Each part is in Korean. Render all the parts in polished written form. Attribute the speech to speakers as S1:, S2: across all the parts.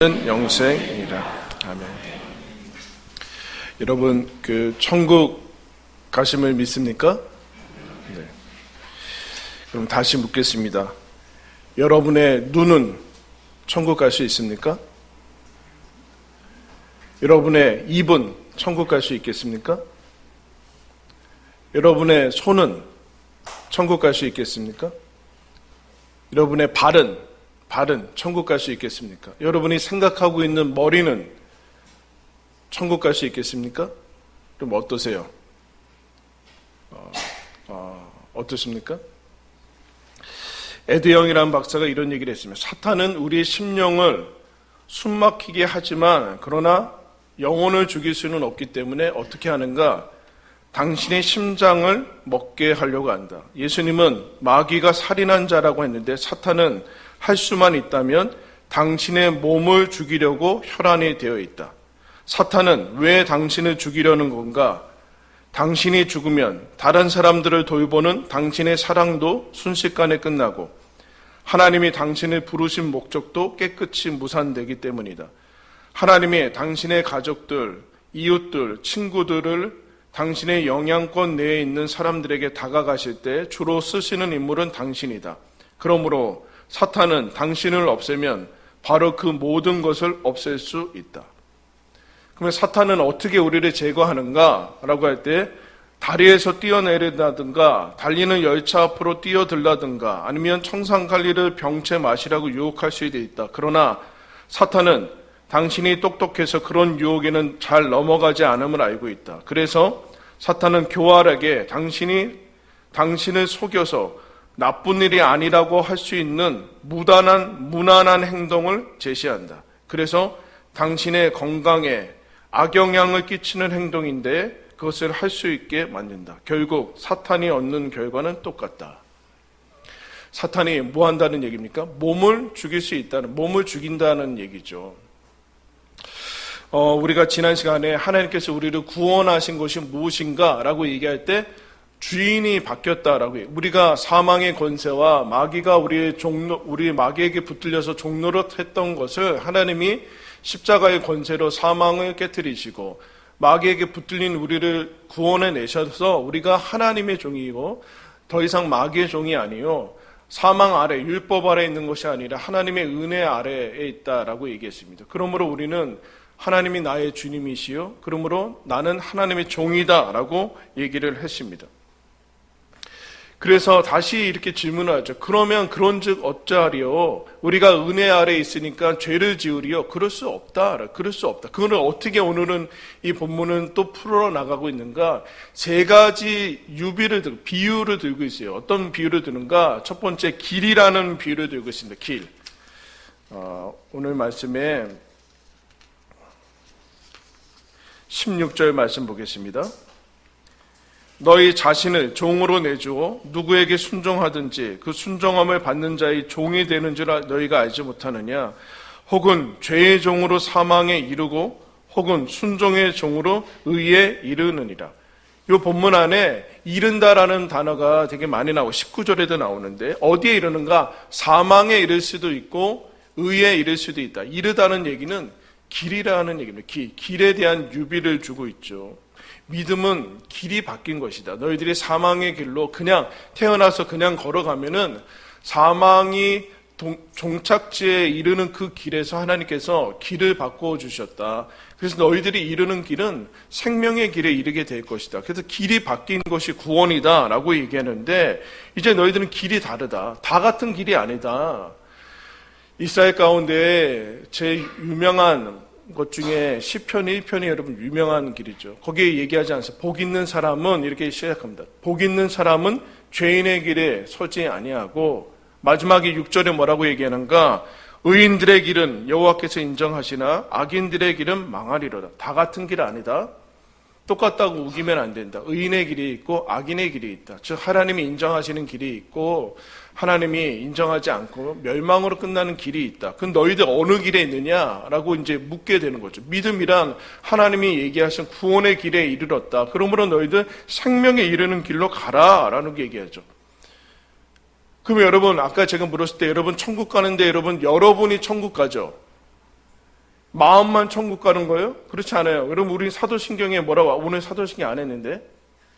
S1: 영생이라. 아멘. 여러분, 천국 가심을 믿습니까? 네. 그럼 다시 묻겠습니다. 여러분의 눈은 천국 갈 수 있습니까? 여러분의 입은 천국 갈 수 있겠습니까? 여러분의 손은 천국 갈 수 있겠습니까? 여러분의 발은 천국 갈 수 있겠습니까? 여러분이 생각하고 있는 머리는 천국 갈 수 있겠습니까? 그럼 어떠세요? 어떻습니까? 에드 영이라는 박사가 이런 얘기를 했습니다. 사탄은 우리의 심령을 숨막히게 하지만 그러나 영혼을 죽일 수는 없기 때문에 어떻게 하는가? 당신의 심장을 먹게 하려고 한다. 예수님은 마귀가 살인한 자라고 했는데 사탄은 할 수만 있다면 당신의 몸을 죽이려고 혈안이 되어 있다. 사탄은 왜 당신을 죽이려는 건가? 당신이 죽으면 다른 사람들을 돌보는 당신의 사랑도 순식간에 끝나고 하나님이 당신을 부르신 목적도 깨끗이 무산되기 때문이다. 하나님이 당신의 가족들, 이웃들, 친구들을 당신의 영향권 내에 있는 사람들에게 다가가실 때 주로 쓰시는 인물은 당신이다. 그러므로 사탄은 당신을 없애면 바로 그 모든 것을 없앨 수 있다. 그러면 사탄은 어떻게 우리를 제거하는가? 라고 할 때 다리에서 뛰어내린다든가 달리는 열차 앞으로 뛰어들다든가 아니면 청산갈리를 병채 마시라고 유혹할 수도 있다. 그러나 사탄은 당신이 똑똑해서 그런 유혹에는 잘 넘어가지 않음을 알고 있다. 그래서 사탄은 교활하게 당신을 속여서 나쁜 일이 아니라고 할 수 있는 무난한 행동을 제시한다. 그래서 당신의 건강에 악영향을 끼치는 행동인데 그것을 할 수 있게 만든다. 결국 사탄이 얻는 결과는 똑같다. 사탄이 뭐 한다는 얘기입니까? 몸을 죽일 수 있다는, 몸을 죽인다는 얘기죠. 우리가 지난 시간에 하나님께서 우리를 구원하신 것이 무엇인가 라고 얘기할 때 주인이 바뀌었다라고 해요. 우리가 사망의 권세와 마귀가 우리 마귀에게 붙들려서 종노릇했던 것을 하나님이 십자가의 권세로 사망을 깨뜨리시고 마귀에게 붙들린 우리를 구원해 내셔서 우리가 하나님의 종이고 더 이상 마귀의 종이 아니요 사망 아래, 율법 아래 있는 것이 아니라 하나님의 은혜 아래에 있다라고 얘기했습니다. 그러므로 우리는 하나님이 나의 주님이시요 그러므로 나는 하나님의 종이다라고 얘기를 했습니다. 그래서 다시 이렇게 질문하죠. 그러면 그런즉 어찌하리요? 우리가 은혜 아래 있으니까 죄를 지으리요? 그럴 수 없다. 그거를 어떻게 오늘은 이 본문은 또 풀어나가고 있는가? 세 가지 비유를 들고 있어요. 어떤 비유를 드는가? 첫 번째 길이라는 비유를 들고 있습니다. 길. 오늘 말씀에 16절 말씀 보겠습니다. 너희 자신을 종으로 내주어 누구에게 순종하든지 그 순종함을 받는 자의 종이 되는 줄 너희가 알지 못하느냐? 혹은 죄의 종으로 사망에 이르고 혹은 순종의 종으로 의에 이르느니라. 이 본문 안에 이른다라는 단어가 되게 많이 나오고 19절에도 나오는데 어디에 이르는가? 사망에 이를 수도 있고 의에 이를 수도 있다. 이르다는 얘기는 길이라는 얘기입니다. 길에 대한 유비를 주고 있죠. 믿음은 길이 바뀐 것이다. 너희들이 사망의 길로 그냥 태어나서 그냥 걸어가면은 사망이 종착지에 이르는 그 길에서 하나님께서 길을 바꾸어 주셨다. 그래서 너희들이 이르는 길은 생명의 길에 이르게 될 것이다. 그래서 길이 바뀐 것이 구원이다 라고 얘기하는데 이제 너희들은 길이 다르다. 다 같은 길이 아니다. 이스라엘 가운데 제일 유명한 것 중에 시편 1편이 여러분 유명한 길이죠. 거기에 얘기하지 않습니다. 복 있는 사람은 이렇게 시작합니다. 복 있는 사람은 죄인의 길에 서지 아니하고 마지막에 6절에 뭐라고 얘기하는가? 의인들의 길은 여호와께서 인정하시나 악인들의 길은 망하리로다. 다 같은 길 아니다. 똑같다고 우기면 안 된다. 의인의 길이 있고 악인의 길이 있다. 즉 하나님이 인정하시는 길이 있고 하나님이 인정하지 않고 멸망으로 끝나는 길이 있다. 그럼 너희들 어느 길에 있느냐라고 이제 묻게 되는 거죠. 믿음이란 하나님이 얘기하신 구원의 길에 이르렀다. 그러므로 너희들 생명에 이르는 길로 가라라는 얘기하죠. 그러면 여러분 아까 제가 물었을 때 여러분 천국 가는데 여러분이 천국 가죠. 마음만 천국 가는 거예요? 그렇지 않아요. 여러분, 우리 사도신경에 뭐라고, 오늘 사도신경 안 했는데?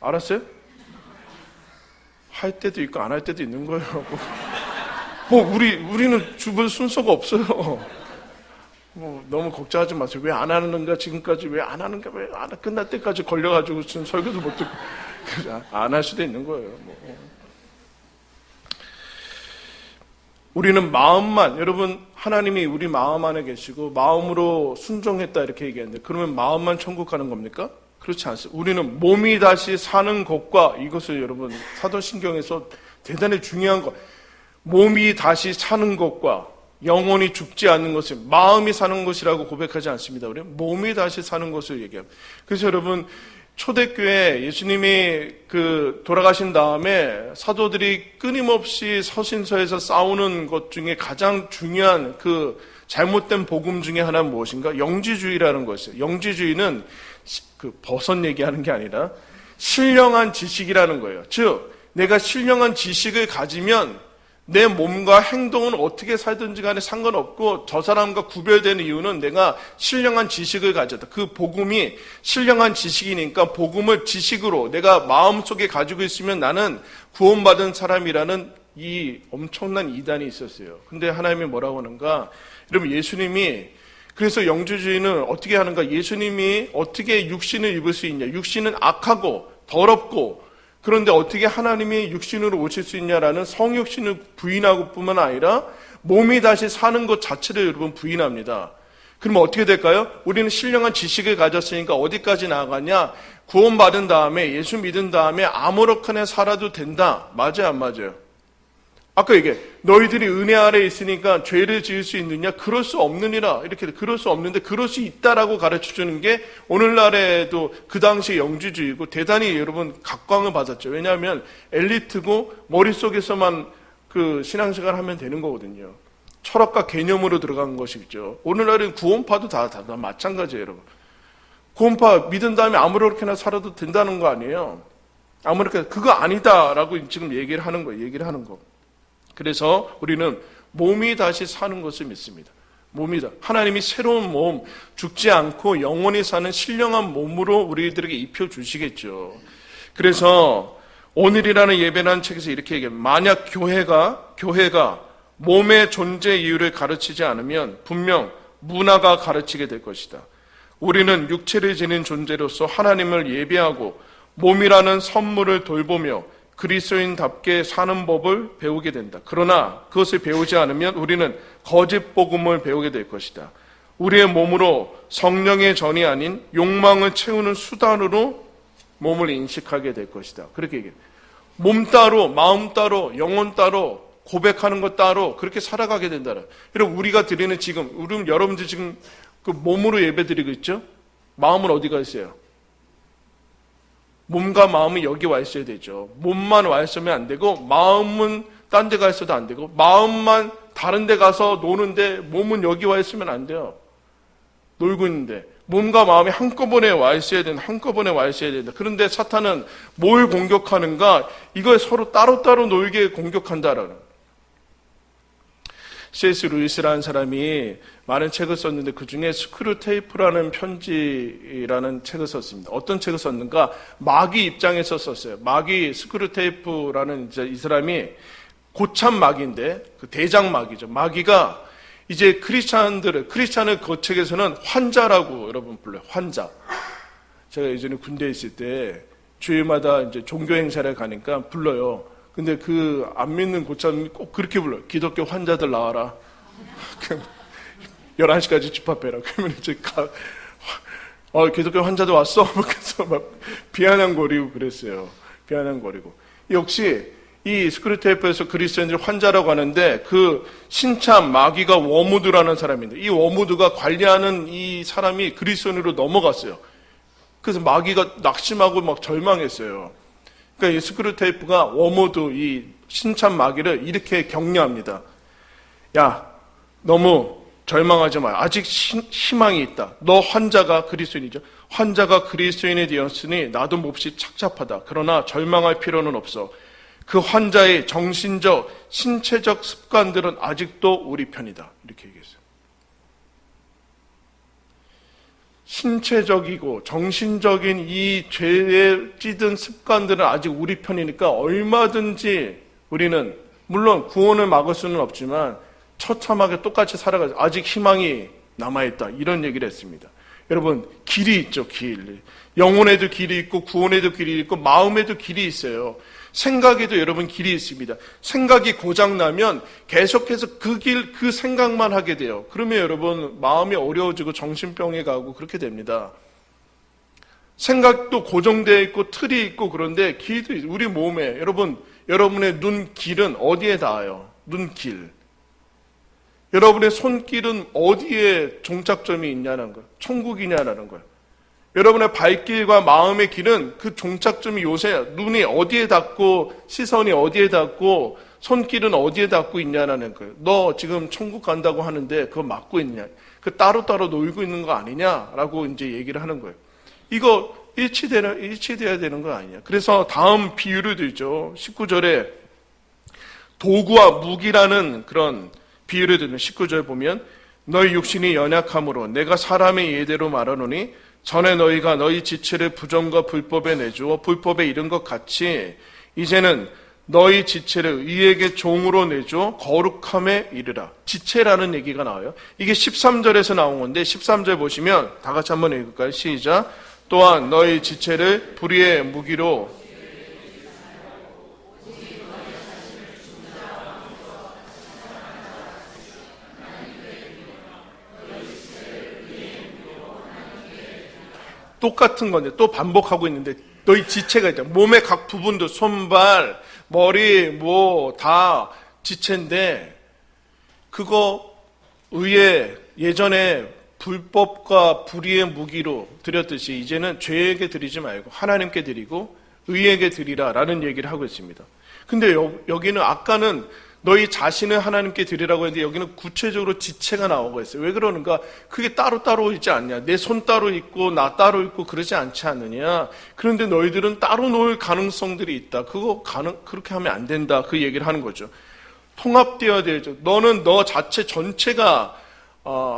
S1: 알았어요? 할 때도 있고 안 할 때도 있는 거예요. 우리는 주변 순서가 없어요. 너무 걱정하지 마세요. 왜 안 하는가, 지금까지 왜 안 하는가, 왜 안 끝날 때까지 걸려가지고 지금 설교도 못 듣고, 안 할 수도 있는 거예요. 우리는 마음만, 여러분, 하나님이 우리 마음 안에 계시고 마음으로 순종했다 이렇게 얘기하는데, 그러면 마음만 천국 가는 겁니까? 그렇지 않습니다. 우리는 몸이 다시 사는 것과, 이것을 여러분 사도신경에서 대단히 중요한 것, 몸이 다시 사는 것과 영혼이 죽지 않는 것을 마음이 사는 것이라고 고백하지 않습니다. 우리 몸이 다시 사는 것을 얘기합니다. 그래서 여러분, 초대교회 예수님이 돌아가신 다음에 사도들이 끊임없이 서신서에서 싸우는 것 중에 가장 중요한 잘못된 복음 중에 하나는 무엇인가? 영지주의라는 것이에요. 영지주의는 버섯 얘기하는 게 아니라 신령한 지식이라는 거예요. 즉, 내가 신령한 지식을 가지면 내 몸과 행동은 어떻게 살든지 간에 상관없고 저 사람과 구별되는 이유는 내가 신령한 지식을 가졌다. 그 복음이 신령한 지식이니까 복음을 지식으로 내가 마음속에 가지고 있으면 나는 구원받은 사람이라는 이 엄청난 이단이 있었어요. 근데 하나님이 뭐라고 하는가? 여러분, 예수님이, 그래서 영주주의는 어떻게 하는가? 예수님이 어떻게 육신을 입을 수 있냐? 육신은 악하고 더럽고, 그런데 어떻게 하나님이 육신으로 오실 수 있냐라는 성육신을 부인하고 뿐만 아니라 몸이 다시 사는 것 자체를 여러분 부인합니다. 그러면 어떻게 될까요? 우리는 신령한 지식을 가졌으니까 어디까지 나아가냐? 구원받은 다음에, 예수 믿은 다음에 아무렇게나 살아도 된다. 맞아요, 안 맞아요? 아까 너희들이 은혜 아래 있으니까 죄를 지을 수 있느냐? 그럴 수 없느니라. 이렇게 그럴 수 없는데 그럴 수 있다라고 가르쳐주는 게 오늘날에도 그 당시 영주주의고 대단히 여러분 각광을 받았죠. 왜냐하면 엘리트고 머릿속에서만 신앙생활 하면 되는 거거든요. 철학과 개념으로 들어간 것이죠. 오늘날은 구원파도 다 마찬가지예요, 여러분. 구원파 믿은 다음에 아무렇게나 살아도 된다는 거 아니에요. 아무렇게나 그거 아니다라고 지금 얘기를 하는 거. 그래서 우리는 몸이 다시 사는 것을 믿습니다. 몸이다. 하나님이 새로운 몸, 죽지 않고 영원히 사는 신령한 몸으로 우리들에게 입혀주시겠죠. 그래서 오늘이라는 예배라는 책에서 이렇게 얘기합니다. 만약 교회가 몸의 존재 이유를 가르치지 않으면 분명 문화가 가르치게 될 것이다. 우리는 육체를 지닌 존재로서 하나님을 예배하고 몸이라는 선물을 돌보며 그리스도인답게 사는 법을 배우게 된다. 그러나 그것을 배우지 않으면 우리는 거짓 복음을 배우게 될 것이다. 우리의 몸으로 성령의 전이 아닌 욕망을 채우는 수단으로 몸을 인식하게 될 것이다. 그렇게 얘기해요. 몸 따로, 마음 따로, 영혼 따로, 고백하는 것 따로 그렇게 살아가게 된다. 여러분, 우리가 드리는 여러분들 지금 몸으로 예배 드리고 있죠? 마음은 어디가 있어요? 몸과 마음이 여기 와 있어야 되죠. 몸만 와 있으면 안 되고 마음은 딴 데 가 있어도 안 되고 마음만 다른 데 가서 노는데 몸은 여기 와 있으면 안 돼요. 놀고 있는데 몸과 마음이 한꺼번에 와 있어야 된다. 그런데 사탄은 뭘 공격하는가? 이걸 서로 따로따로 놀게 공격한다라는. C.S. 루이스라는 사람이 많은 책을 썼는데 그 중에 스크루테이프라는 편지라는 책을 썼습니다. 어떤 책을 썼는가? 마귀 입장에서 썼어요. 마귀 스크루테이프라는 이 사람이 고참 마귀인데 대장 마귀죠. 마귀가 이제 크리스찬을 그 책에서는 환자라고 여러분 불러요. 환자. 제가 예전에 군대에 있을 때 주일마다 이제 종교 행사를 가니까 불러요. 근데 안 믿는 고참이 꼭 그렇게 불러요. 기독교 환자들 나와라. 11시까지 집합해라. 그러면 이제 기독교 환자도 왔어? 그래서 막 비아냥거리고 그랬어요. 비아냥거리고. 역시 이 스크루테이프에서 그리스도인들 환자라고 하는데 신참 마귀가 워무드라는 사람인데 이 워무드가 관리하는 이 사람이 그리스도인으로 넘어갔어요. 그래서 마귀가 낙심하고 막 절망했어요. 그러니까 이 스크루테이프가 워무드 이 신참 마귀를 이렇게 격려합니다. 야, 너무 절망하지 마. 아직 희망이 있다. 너 환자가 그리스도인이죠. 환자가 그리스도인이 되었으니 나도 몹시 착잡하다. 그러나 절망할 필요는 없어. 그 환자의 정신적, 신체적 습관들은 아직도 우리 편이다. 이렇게 얘기했어요. 신체적이고 정신적인 이 죄에 찌든 습관들은 아직 우리 편이니까 얼마든지 우리는 물론 구원을 막을 수는 없지만 처참하게 똑같이 살아가서 아직 희망이 남아있다, 이런 얘기를 했습니다. 여러분, 길이 있죠. 길. 영혼에도 길이 있고 구원에도 길이 있고 마음에도 길이 있어요. 생각에도 여러분 길이 있습니다. 생각이 고장나면 계속해서 그 생각만 하게 돼요. 그러면 여러분 마음이 어려워지고 정신병에 가고 그렇게 됩니다. 생각도 고정되어 있고 틀이 있고 그런데 길도 있어요. 우리 몸에 여러분의 눈길은 어디에 닿아요? 눈길. 여러분의 손길은 어디에 종착점이 있냐는 거예요. 천국이냐라는 거예요. 여러분의 발길과 마음의 길은 그 종착점이 요새 눈이 어디에 닿고 시선이 어디에 닿고 손길은 어디에 닿고 있냐라는 거예요. 너 지금 천국 간다고 하는데 그거 막고 있냐? 그 따로따로 놀고 있는 거 아니냐라고 이제 얘기를 하는 거예요. 이거 일치돼야 되는 거 아니냐? 그래서 다음 비유를 들죠. 19절에 도구와 무기라는 그런 비유를 드는 19절 보면 너희 육신이 연약함으로 내가 사람의 예대로 말하노니 전에 너희가 너희 지체를 부정과 불법에 내주어 불법에 이른 것 같이 이제는 너희 지체를 의에게 종으로 내주어 거룩함에 이르라. 지체라는 얘기가 나와요. 이게 13절에서 나온 건데 13절 보시면 다 같이 한번 읽을까요? 시작. 또한 너희 지체를 불의의 무기로 똑같은 건데 또 반복하고 있는데 너희 지체가 있잖아. 몸의 각 부분도 손발, 머리, 다 지체인데 그거 의에 예전에 불법과 불의의 무기로 드렸듯이 이제는 죄에게 드리지 말고 하나님께 드리고 의에게 드리라라는 얘기를 하고 있습니다. 근데 여기는 아까는 너희 자신을 하나님께 드리라고 했는데 여기는 구체적으로 지체가 나오고 있어요. 왜 그러는가? 그게 따로따로 있지 않냐? 내 손 따로 있고 나 따로 있고 그러지 않지 않느냐? 그런데 너희들은 따로 놓을 가능성들이 있다. 그렇게 하면 안 된다. 그 얘기를 하는 거죠. 통합되어야 되죠. 너는 너 자체 전체가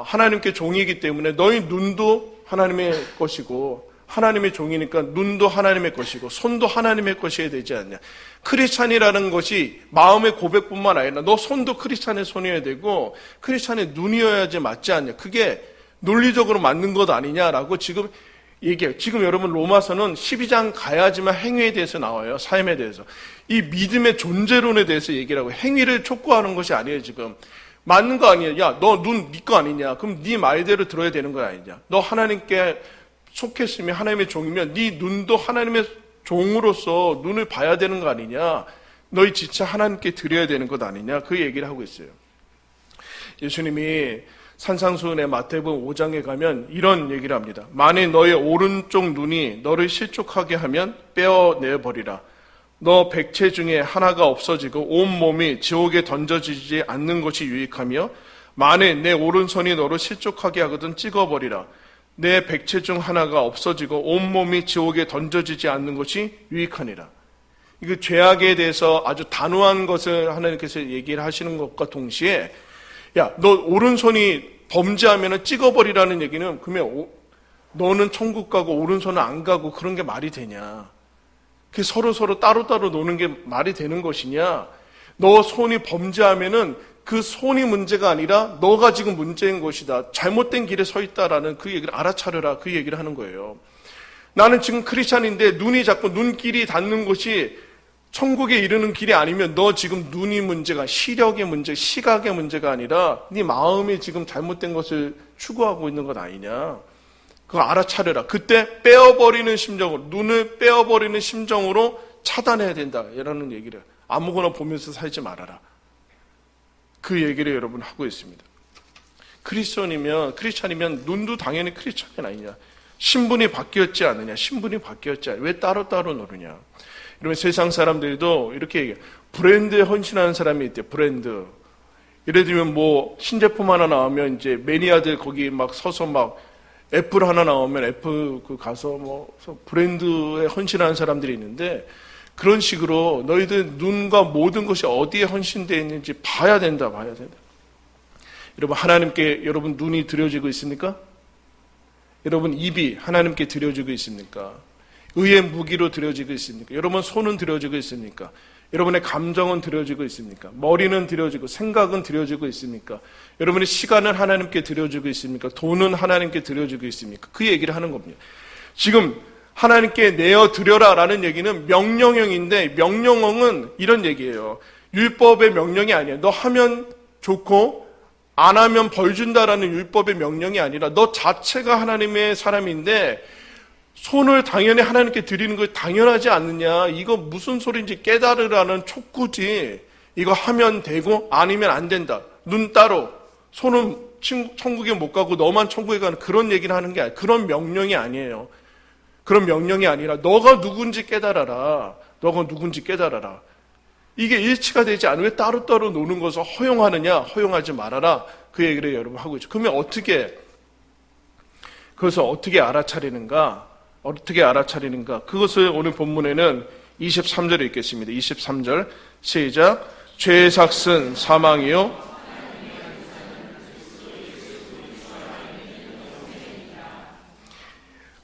S1: 하나님께 종이기 때문에 너희 눈도 하나님의 것이고 하나님의 종이니까 눈도 하나님의 것이고 손도 하나님의 것이어야 되지 않냐. 크리스찬이라는 것이 마음의 고백뿐만 아니라 너 손도 크리스찬의 손이어야 되고 크리스찬의 눈이어야지 맞지 않냐. 그게 논리적으로 맞는 것 아니냐라고 지금 얘기해요. 지금 여러분 로마서는 12장 가야지만 행위에 대해서 나와요. 삶에 대해서. 이 믿음의 존재론에 대해서 얘기를 하고 행위를 촉구하는 것이 아니에요. 지금. 맞는 거 아니에요. 야, 너 눈 네 거 아니냐. 그럼 네 말대로 들어야 되는 거 아니냐. 너 하나님께 속했으면 하나님의 종이면 네 눈도 하나님의 종으로서 눈을 봐야 되는 거 아니냐. 너희 지체 하나님께 드려야 되는 것 아니냐. 그 얘기를 하고 있어요. 예수님이 산상수훈의 마태복음 5장에 가면 이런 얘기를 합니다. 만일 너의 오른쪽 눈이 너를 실족하게 하면 빼어내버리라. 너 백체 중에 하나가 없어지고 온 몸이 지옥에 던져지지 않는 것이 유익하며 만일 내 오른손이 너를 실족하게 하거든 찍어버리라. 내 백체 중 하나가 없어지고 온몸이 지옥에 던져지지 않는 것이 유익하니라. 이거 죄악에 대해서 아주 단호한 것을 하나님께서 얘기를 하시는 것과 동시에 야, 너 오른손이 범죄하면 찍어버리라는 얘기는 그러면 너는 천국 가고 오른손은 안 가고 그런 게 말이 되냐. 그 서로 따로따로 노는 게 말이 되는 것이냐. 너 손이 범죄하면은 그 손이 문제가 아니라 너가 지금 문제인 것이다. 잘못된 길에 서 있다라는 그 얘기를 알아차려라. 그 얘기를 하는 거예요. 나는 지금 크리스찬인데 눈이 자꾸 눈길이 닿는 것이 천국에 이르는 길이 아니면 너 지금 눈이 문제가 시력의 문제, 시각의 문제가 아니라 네 마음이 지금 잘못된 것을 추구하고 있는 것 아니냐. 그거 알아차려라. 그때 빼어버리는 심정으로, 눈을 빼어버리는 심정으로 차단해야 된다. 이라는 얘기를 아무거나 보면서 살지 말아라. 그 얘기를 여러분 하고 있습니다. 크리스찬이면 눈도 당연히 크리스찬이 아니냐. 신분이 바뀌었지 않느냐. 신분이 바뀌었지 않느냐. 왜 따로따로 노느냐. 이러면 세상 사람들도 이렇게 얘기해요. 브랜드에 헌신하는 사람이 있대요. 브랜드. 예를 들면 신제품 하나 나오면 이제 매니아들 거기 막 서서 막 애플 하나 나오면 애플 가서 브랜드에 헌신하는 사람들이 있는데 그런 식으로 너희들 눈과 모든 것이 어디에 헌신되어 있는지 봐야 된다. 여러분 하나님께 여러분 눈이 들여지고 있습니까? 여러분 입이 하나님께 드려지고 있습니까? 의의 무기로 드려지고 있습니까? 여러분 손은 드려지고 있습니까? 여러분의 감정은 드려지고 있습니까? 머리는 드려지고 생각은 드려지고 있습니까? 여러분의 시간은 하나님께 드려지고 있습니까? 돈은 하나님께 드려지고 있습니까? 그 얘기를 하는 겁니다. 지금 하나님께 내어드려라 라는 얘기는 명령형인데, 명령형은 이런 얘기예요. 율법의 명령이 아니에요. 너 하면 좋고 안 하면 벌 준다라는 율법의 명령이 아니라 너 자체가 하나님의 사람인데 손을 당연히 하나님께 드리는 거 당연하지 않느냐, 이거 무슨 소리인지 깨달으라는 촉구지. 이거 하면 되고 아니면 안 된다, 눈 따로, 손은 천국에 못 가고 너만 천국에 가는 그런 얘기를 하는 게 아니에요. 그런 명령이 아니에요. 그런 명령이 아니라 너가 누군지 깨달아라, 너가 누군지 깨달아라. 이게 일치가 되지 않으면 왜 따로따로 노는 것을 허용하느냐, 허용하지 말아라, 그 얘기를 여러분 하고 있죠. 그러면 그것을 어떻게 알아차리는가? 어떻게 알아차리는가? 그것을 오늘 본문에는 23절에 읽겠습니다. 23절 시작. 죄의 삭은 사망이요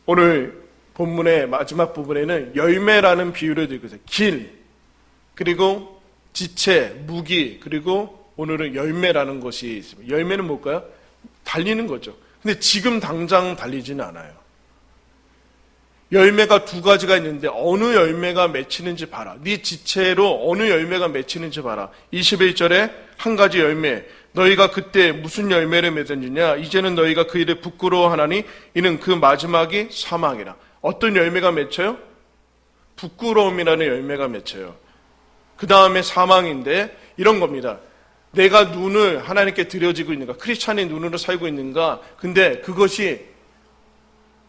S1: 오늘 본문의 마지막 부분에는 열매라는 비유를 들고 있어요. 길, 그리고 지체, 무기, 그리고 오늘은 열매라는 것이 있습니다. 열매는 뭘까요? 달리는 거죠. 근데 지금 당장 달리지는 않아요. 열매가 두 가지가 있는데 어느 열매가 맺히는지 봐라. 네 지체로 어느 열매가 맺히는지 봐라. 21절에 한 가지 열매, 너희가 그때 무슨 열매를 맺었느냐, 이제는 너희가 그 일을 부끄러워하나니 이는 그 마지막이 사망이라. 어떤 열매가 맺혀요? 부끄러움이라는 열매가 맺혀요. 그 다음에 사망인데 이런 겁니다. 내가 눈을 하나님께 드려지고 있는가, 크리스찬의 눈으로 살고 있는가. 근데 그것이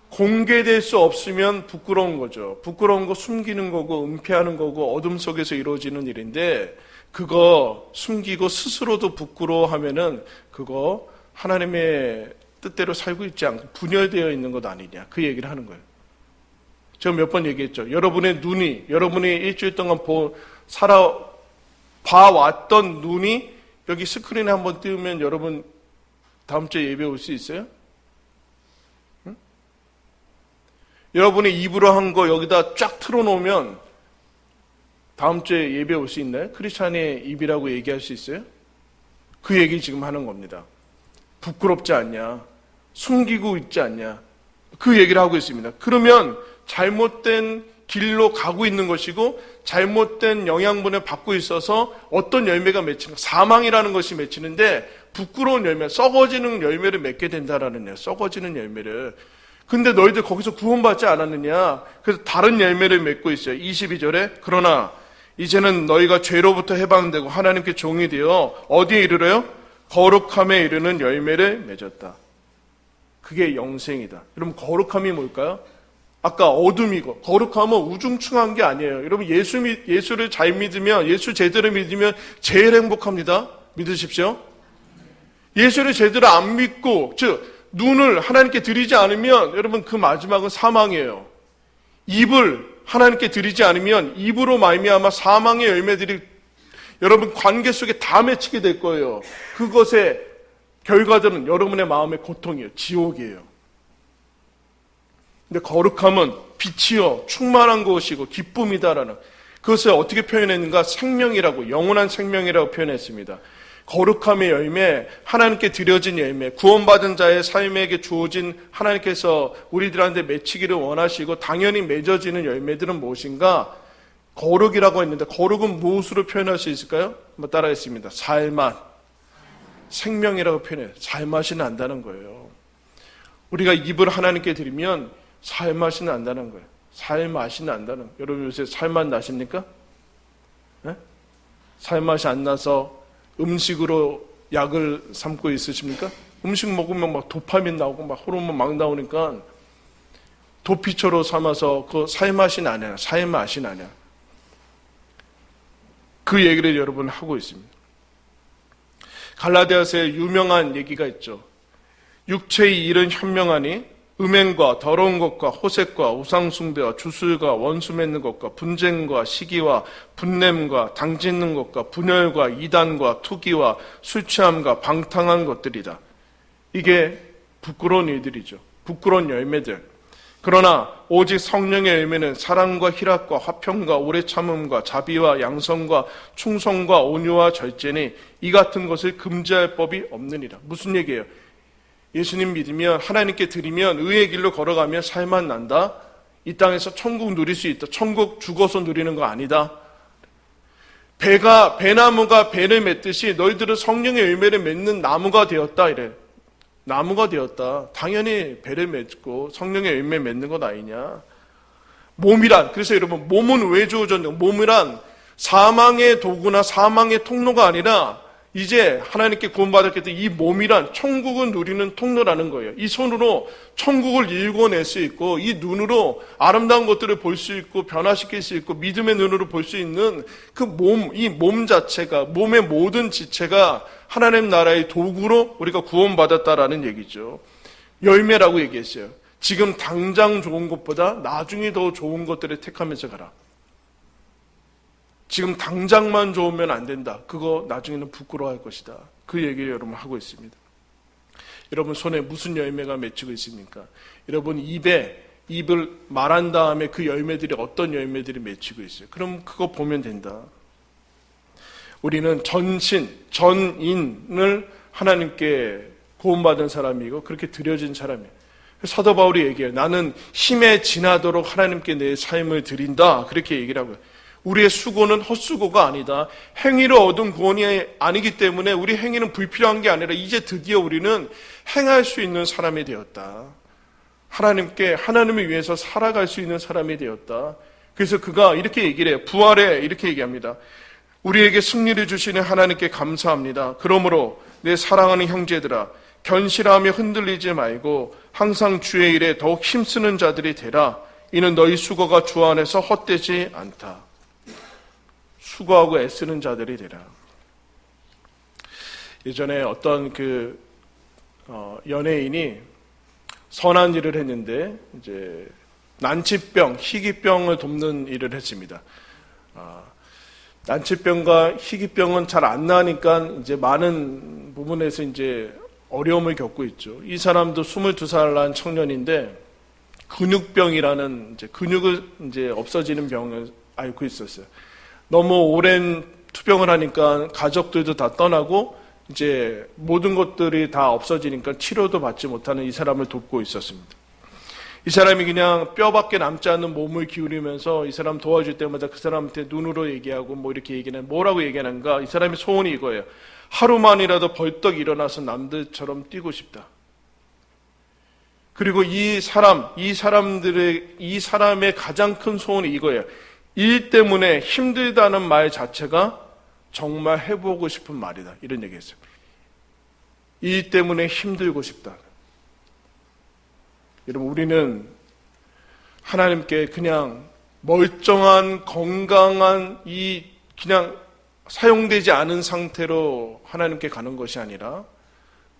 S1: 공개될 수 없으면 부끄러운 거죠. 부끄러운 거 숨기는 거고 은폐하는 거고 어둠 속에서 이루어지는 일인데, 그거 숨기고 스스로도 부끄러워하면은 그거 하나님의 뜻대로 살고 있지 않고 분열되어 있는 것 아니냐, 그 얘기를 하는 거예요. 제가 몇 번 얘기했죠. 여러분의 눈이, 여러분이 일주일 동안 봐왔던 눈이 여기 스크린에 한번 띄우면 여러분 다음 주에 예배 올 수 있어요? 응? 여러분이 입으로 한 거 여기다 쫙 틀어놓으면 다음 주에 예배 올 수 있나요? 크리스찬의 입이라고 얘기할 수 있어요? 그 얘기 지금 하는 겁니다. 부끄럽지 않냐? 숨기고 있지 않냐? 그 얘기를 하고 있습니다. 그러면 잘못된 길로 가고 있는 것이고 잘못된 영양분을 받고 있어서 어떤 열매가 맺히는, 사망이라는 것이 맺히는데 부끄러운 열매, 썩어지는 열매를 맺게 된다라는 거예요. 썩어지는 열매를. 근데 너희들 거기서 구원받지 않았느냐? 그래서 다른 열매를 맺고 있어요. 22절에 그러나 이제는 너희가 죄로부터 해방되고 하나님께 종이 되어 어디에 이르러요? 거룩함에 이르는 열매를 맺었다. 그게 영생이다. 여러분 거룩함이 뭘까요? 아까 어둠이고, 거룩함은 우중충한 게 아니에요. 여러분 예수를 잘 믿으면, 예수 제대로 믿으면 제일 행복합니다. 믿으십시오. 예수를 제대로 안 믿고, 즉 눈을 하나님께 드리지 않으면 여러분 그 마지막은 사망이에요. 입을 하나님께 드리지 않으면 입으로 말미암아 사망의 열매들이 여러분 관계 속에 다 맺히게 될 거예요. 그것의 결과들은 여러분의 마음의 고통이에요. 지옥이에요. 근데 거룩함은 빛이요 충만한 것이고 기쁨이다라는, 그것을 어떻게 표현했는가? 생명이라고, 영원한 생명이라고 표현했습니다. 거룩함의 열매, 하나님께 드려진 열매, 구원받은 자의 삶에게 주어진 하나님께서 우리들한테 맺히기를 원하시고 당연히 맺어지는 열매들은 무엇인가? 거룩이라고 했는데 거룩은 무엇으로 표현할 수 있을까요? 한번 따라했습니다. 살맛, 생명이라고 표현해요. 살맛이 난다는 거예요. 우리가 입을 하나님께 드리면 살맛이 난다는 거예요. 살맛이 난다는 거예요. 여러분 요새 살맛 나십니까? 네? 살맛이 안 나서 음식으로 약을 삼고 있으십니까? 음식 먹으면 막 도파민 나오고 막 호르몬 막 나오니까 도피처로 삼아서 그 살맛이 나냐, 살맛이 나냐. 그 얘기를 여러분 하고 있습니다. 갈라디아서에 유명한 얘기가 있죠. 육체의 일은 현명하니 음행과 더러운 것과 호색과 우상숭배와 주술과 원수 맺는 것과 분쟁과 시기와 분냄과 당짓는 것과 분열과 이단과 투기와 술취함과 방탕한 것들이다. 이게 부끄러운 일들이죠. 부끄러운 열매들. 그러나 오직 성령의 열매는 사랑과 희락과 화평과 오래 참음과 자비와 양성과 충성과 온유와 절제니 이 같은 것을 금지할 법이 없느니라. 무슨 얘기예요? 예수님 믿으면 하나님께 드리면 의의 길로 걸어가면 살만 난다. 이 땅에서 천국 누릴 수 있다. 천국 죽어서 누리는 거 아니다. 배나무가 배를 맺듯이 너희들은 성령의 열매를 맺는 나무가 되었다 이래. 나무가 되었다. 당연히 배를 맺고 성령의 열매 맺는 것 아니냐. 몸이란, 그래서 여러분 몸은 왜 주어졌냐. 몸이란 사망의 도구나 사망의 통로가 아니라 이제 하나님께 구원받았기 때문에 이 몸이란 천국을 누리는 통로라는 거예요. 이 손으로 천국을 일궈낼 수 있고 이 눈으로 아름다운 것들을 볼 수 있고 변화시킬 수 있고 믿음의 눈으로 볼 수 있는 그 몸, 이 몸 자체가, 몸의 모든 지체가 하나님 나라의 도구로 우리가 구원받았다라는 얘기죠. 열매라고 얘기했어요. 지금 당장 좋은 것보다 나중에 더 좋은 것들을 택하면서 가라. 지금 당장만 좋으면 안 된다. 그거 나중에는 부끄러워할 것이다. 그 얘기를 여러분 하고 있습니다. 여러분 손에 무슨 열매가 맺히고 있습니까? 여러분 입을 말한 다음에 그 열매들이 어떤 열매들이 맺히고 있어요. 그럼 그거 보면 된다. 우리는 전인을 하나님께 구원받은 사람이고 그렇게 드려진 사람이에요. 사도 바울이 얘기해요. 나는 힘에 지나도록 하나님께 내 삶을 드린다. 그렇게 얘기를 하고요. 우리의 수고는 헛수고가 아니다. 행위로 얻은 구원이 아니기 때문에 우리 행위는 불필요한 게 아니라 이제 드디어 우리는 행할 수 있는 사람이 되었다. 하나님을 위해서 살아갈 수 있는 사람이 되었다. 그래서 그가 이렇게 얘기를 해요. 부활에 이렇게 얘기합니다. 우리에게 승리를 주시는 하나님께 감사합니다. 그러므로 내 사랑하는 형제들아, 견실하며 흔들리지 말고 항상 주의 일에 더욱 힘쓰는 자들이 되라. 이는 너희 수고가 주 안에서 헛되지 않다. 수고하고 애쓰는 자들이 되라. 예전에 어떤 연예인이 선한 일을 했는데 이제 난치병, 희귀병을 돕는 일을 했습니다. 난치병과 희귀병은 잘 안 나니까 이제 많은 부분에서 이제 어려움을 겪고 있죠. 이 사람도 22살 난 청년인데 근육병이라는 근육을 없어지는 병을 앓고 있었어요. 너무 오랜 투병을 하니까 가족들도 다 떠나고 이제 모든 것들이 다 없어지니까 치료도 받지 못하는 이 사람을 돕고 있었습니다. 이 사람이 그냥 뼈밖에 남지 않는 몸을 기울이면서 이 사람 도와줄 때마다 그 사람한테 눈으로 얘기하고 뭐 이렇게 얘기는 뭐라고 얘기하는가. 이 사람의 소원이 이거예요. 하루만이라도 벌떡 일어나서 남들처럼 뛰고 싶다. 그리고 이 사람의 가장 큰 소원이 이거예요. 일 때문에 힘들다는 말 자체가 정말 해보고 싶은 말이다. 이런 얘기했어요. 일 때문에 힘들고 싶다. 여러분, 우리는 하나님께 그냥 멀쩡한 건강한 그냥 사용되지 않은 상태로 하나님께 가는 것이 아니라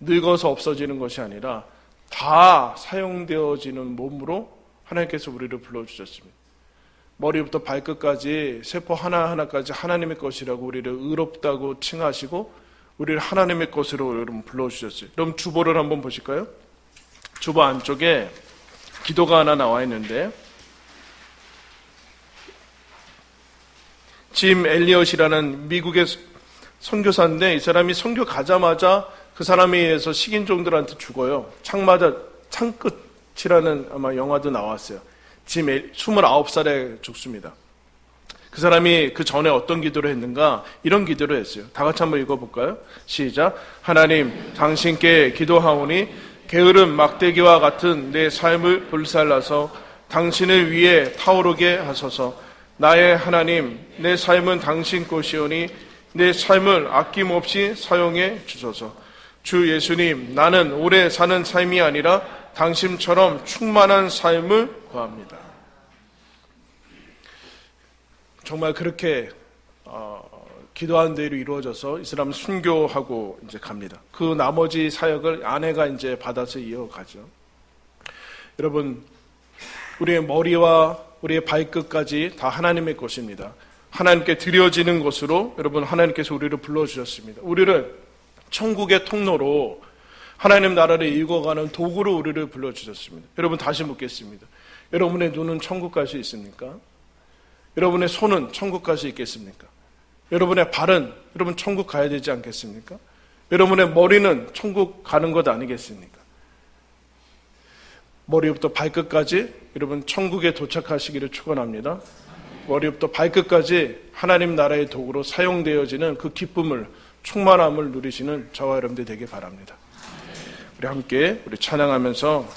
S1: 늙어서 없어지는 것이 아니라 다 사용되어지는 몸으로 하나님께서 우리를 불러주셨습니다. 머리부터 발끝까지 세포 하나하나까지 하나님의 것이라고 우리를 의롭다고 칭하시고 우리를 하나님의 것으로 여러분 불러주셨어요. 그럼 주보를 한번 보실까요? 주보 안쪽에 기도가 하나 나와 있는데 짐 엘리엇이라는 미국의 선교사인데 이 사람이 선교 가자마자 그 사람에 의해서 식인종들한테 죽어요. 창끝이라는 아마 영화도 나왔어요. 짐 29살에 죽습니다. 그 사람이 그 전에 어떤 기도를 했는가? 이런 기도를 했어요. 다 같이 한번 읽어볼까요? 시작. 하나님, 당신께 기도하오니 게으른 막대기와 같은 내 삶을 불살라서 당신을 위해 타오르게 하소서. 나의 하나님, 내 삶은 당신 것이오니 내 삶을 아낌없이 사용해 주소서. 주 예수님, 나는 오래 사는 삶이 아니라 당신처럼 충만한 삶을 구합니다. 정말 그렇게 기도한 대로 이루어져서 이 사람은 순교하고 이제 갑니다. 그 나머지 사역을 아내가 이제 받아서 이어가죠. 여러분, 우리의 머리와 우리의 발끝까지 다 하나님의 것입니다. 하나님께 드려지는 것으로 여러분 하나님께서 우리를 불러주셨습니다. 우리를 천국의 통로로 하나님 나라를 이루어가는 도구로 우리를 불러주셨습니다. 여러분 다시 묻겠습니다. 여러분의 눈은 천국 갈 수 있습니까? 여러분의 손은 천국 갈 수 있겠습니까? 여러분의 발은 여러분 천국 가야 되지 않겠습니까? 여러분의 머리는 천국 가는 것 아니겠습니까? 머리부터 발끝까지 여러분 천국에 도착하시기를 축원합니다. 머리부터 발끝까지 하나님 나라의 도구로 사용되어지는 그 기쁨을, 충만함을 누리시는 저와 여러분들 되길 바랍니다. 우리 함께 우리 찬양하면서